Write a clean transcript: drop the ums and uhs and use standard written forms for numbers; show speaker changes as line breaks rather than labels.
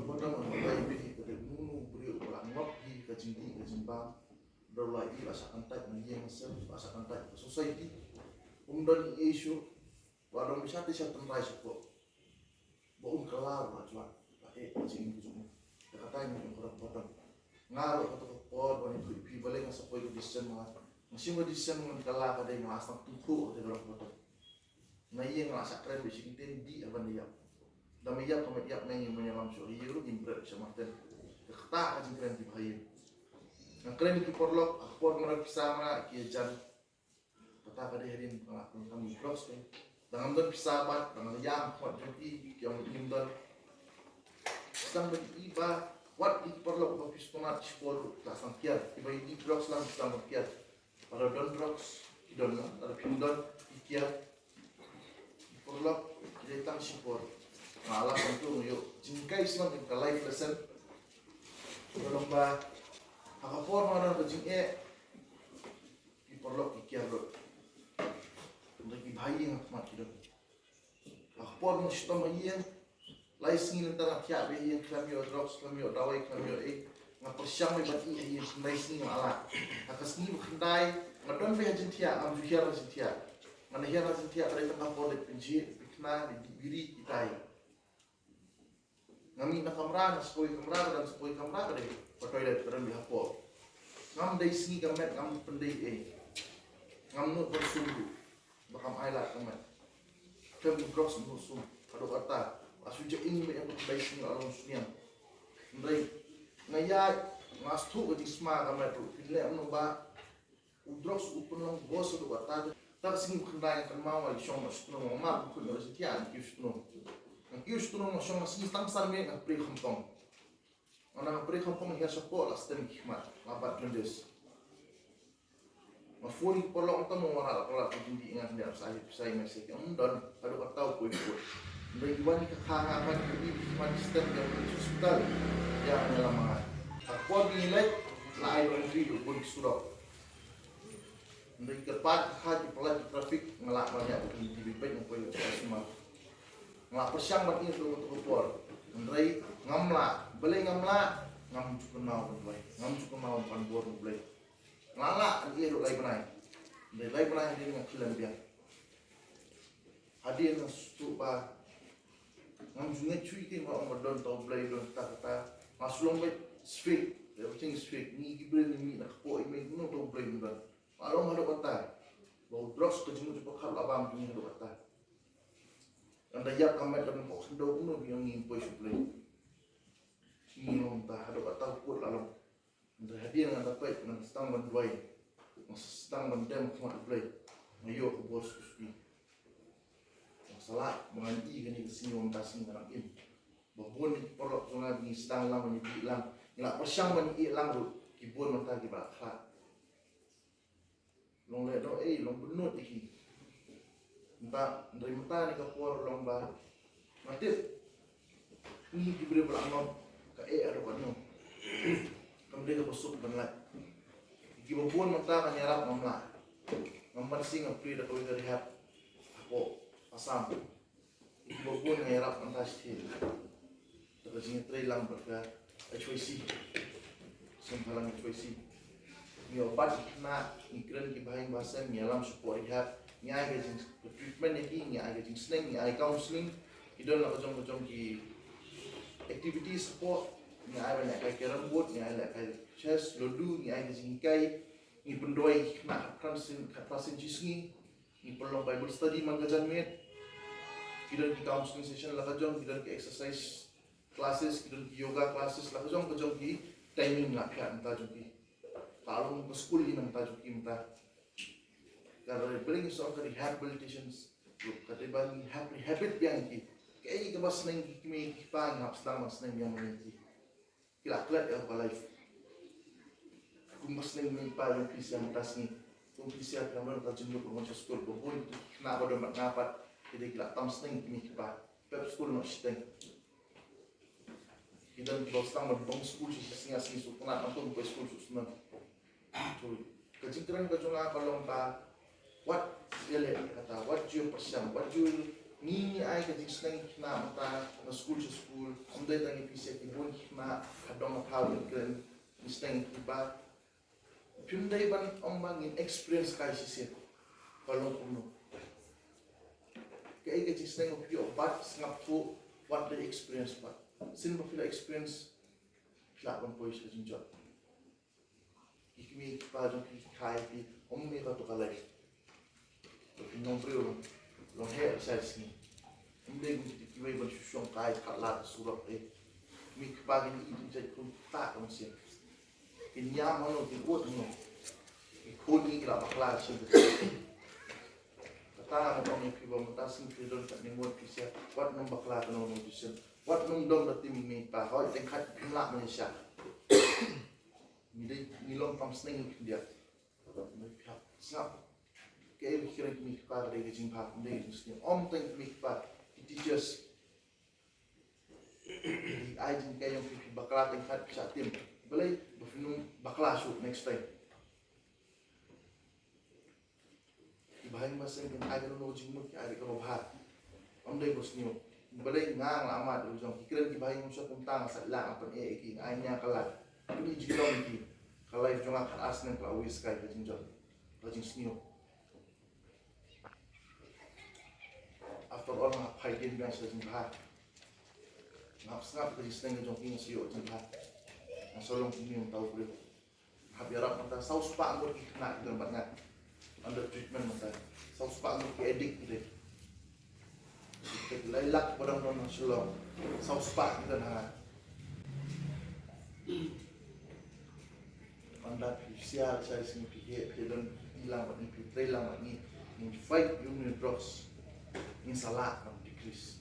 padam ang matay kada nunu beri ulang ngop di kajimbang dalam lagi asakan type yang sel asakan type society umdan isu wadon bisa tenrai support baum kelar macam macam itu kata yang padam ngaruh atau por bani pi balik nga support decision masih mo decision mo kala kada yang asang tuku de padam na yang asak kren bisi di aban dia Damiyak kematiak neng menyelam syuri lu gimbret sama ten kata aja keren di bahaya nah keren di porlok akpor mereka sama kiajan kata kada herin pengakun kami cross kan dengan don pisabat dengan yang kuat jadi yang gimbal sedang beriba wat di porlok office kunat spor tak sangkian tiba di cross lang sedang berkiat pada don cross idon ada pindon ikiat porlok jadi tang spor malah untuk yuk jingkai semua kita live lesson kalau mbak akapor mana berjingke di porlok ikiar lo untuk dibayi yang mat kita akapor mesti tahu yang lain sini tentang tiap yang klamio drops klamio dawai klamio ngapersiam lebih yang lain sini malah akas ni berkendai ngadon behajin tiap am juhiar rajin tiap mana hiar rajin tiap dari tengah porlok penjit bikna di biri kita ngami na kamera dan sepoi kamera kada toilet kada di hapo ngam dai singi gamet ngam pendai ngam nu bersungguh bakam ailat kamet kem cross musum kado kata asuja ini yang dai singi alon sunian ndai ngaya ngastu di sma kamet tu pile amno ba udros upun bos do kata tak singi kendai kan mau ali shong mas no ma ku no sitian kiusno Kius tu nong song masih tang sarme ng pre kampong. Ana pre kampong hiya sa po last time hikmat lapat jundes. Mafuri polong tamo wala pala hindi nga niya sa say mesik ang don ado ataw ko ito. Ndai iwan kakhangapan di magister ng hospital ya nila mga. Ako binilay na ay entry do pun sudo. Ndai kapat kha di pala traffic ngalak banyak di bibig ng puyo sa semua. Ngelak persiang buat ini tuh untuk kupor, Andrei ngamla, beli ngamla, ngam cukup mau beli, ngam cukup mau panbor beli, ngelala dia dulu lagi benai, dia lagi benai dia dengan kilan biar, hadir dengan stupa, ngam juga cuy ke mau ngedon tau beli don kata, masuk lomba speak, everything speak, ni gibran ni nak po email no tau beli don, malam ada kata, bau drops kejemu cepat kalau abang punya ada kata. Anda yap kamet dan kok sendok nu yang ngimpoi suplai. Ngilong ta hado kata put lalong. Anda hadir dengan dapat dengan stang banduai. Stang bandem kemat play. Ayo ke bos kusti. Masalah menganti kan di sini orang kasih dengan im. Babon di porok sungai ni stang lang ni bilang. Ngilak persiang man ilang ru. Kibun mata ki bakha. Long le do long benut iki. Entah dari mata ni kapur lomba matif ni diberi belakang ke ada panu kemudian ke besuk benlat iki babon mata kan nyarap mamla ngamban sing apri da kawin dari hat apo asam iki babon nyarap antas til terus ni lang berka HYC sempalan HYC ni obat na ikran ki bahin bahasa nyalam support hat nyai gajing treatment ni nyai gajing sling nyai counseling idol nak kejong ki activity support nyai nak kai carrom board nyai nak kai chess lodu nyai gajing kai ni pendoi nak klasin cisngi ni perlu bible study mangajan met idol ki counseling session la kejong idol ki exercise classes idol ki yoga classes la kejong ki timing nak kan ta juki kalau ke school ni nak ta juki mta karena bring so ke rehabilitations kata bang habit yang ki kaya ka bas nang kimi pa ngap stang mas nang yang ni kila klat ya pa life kung mas nang ni pa yung kisang tas ni kung kisang kamar ta jumbo ko sa school ko bun na ba do ngapat kida kila tams nang kimi pa pep school no steng kida ko stang mo bong school si singa si su na antong ko school su na to kajingkran ka junga kalong ta what really kata what you percent what you ni ai ka jing snang na mata na school to school amde tangi pise ki bon na kadong thau kan snang ki ba pindai ban ombang in experience kai si se kalau kuno ke ai ka jing snang of your but ngap tu what the experience ba sin ba feel experience flat ban pois ka jing job ikmi pa jong ki kai pi omni ka to kalai non preo lo he sa si Hindi ko iba susyon kahit kalat surat mi pagi ni itu jadi pun tak kan sih kinyam ano dibuat no ikoni kira bakla sih kata mo ni piba matasin pidon tak ni mo pisya wat nung bakla kan no disem wat nung dom dati mi pa hoy tengkat pimla Malaysia ni long pam sning dia mi pihak snap kaya kira mi pa dari jing pa ni sing om teng mi pa teachers ai jin kaya yung pipi bakla teng khat sa tim balay bafinung bakla shoot next time ibahin maseng kan ai no jing mo kaya ko bhat om dai bos niyo balay ngang amat jong kikiran ibahin mo sa puntang sa lang apan ki ai nya kala ini jilong ki kalay jong ak as nang klawis kay jing jong jing sniyo after all mga paidin biang sa jing bahat ngap ka jisneng jong king siyo jing bahat ang solong yung tau bro habirap mata saus pa ang ki kena gitu banget under treatment mata saus pa ang ki edik gitu lailak barang non solong saus pa gitu na anda sial saya sini pihe dan hilang bat ni pitre lang bat ni fight yung ni dross ni salah ang decrease